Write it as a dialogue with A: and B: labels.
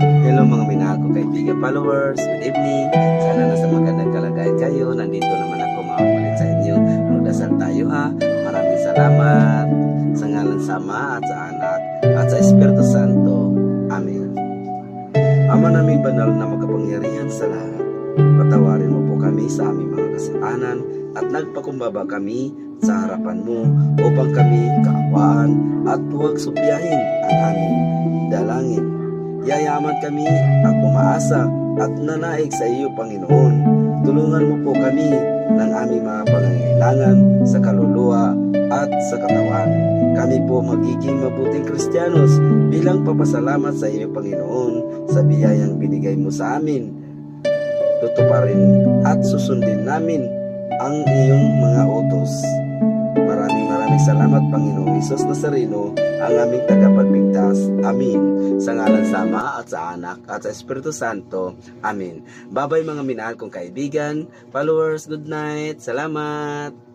A: Hello mga minahal ko kaibigan followers, good evening. Sana nasa magandang kalagayan kayo. Nandito naman ako maulit sa inyo. Magdasal tayo ha. Maraming salamat sa ngalan sa Ama at sa Anak at sa Espiritu Santo. Amen. Ama naming banal na makapangyarihan sa lahat, patawarin mo po kami sa aming mga kasalanan at nagpakumbaba kami sa harapan mo upang kami kaawaan at huwag supyahin ang aming dalangin. Yayaman kami at umaasa at nanaig sa iyo, Panginoon. Tulungan mo po kami ng aming mga pangangailangan sa kaluluwa at sa katawan. Kami po magiging mabuting Kristiyanos bilang papasalamat sa iyo, Panginoon, sa biyayang binigay mo sa amin. Tutuparin at susundin namin ang iyong mga utos. Maraming salamat, Panginoong Hesus Nazareno, ang aming tagapagligtas. Amen. Sa ngalan sa Ama at sa Anak at sa Espiritu Santo. Amen. Bye-bye mga minahal kong kaibigan, followers, good night. Salamat.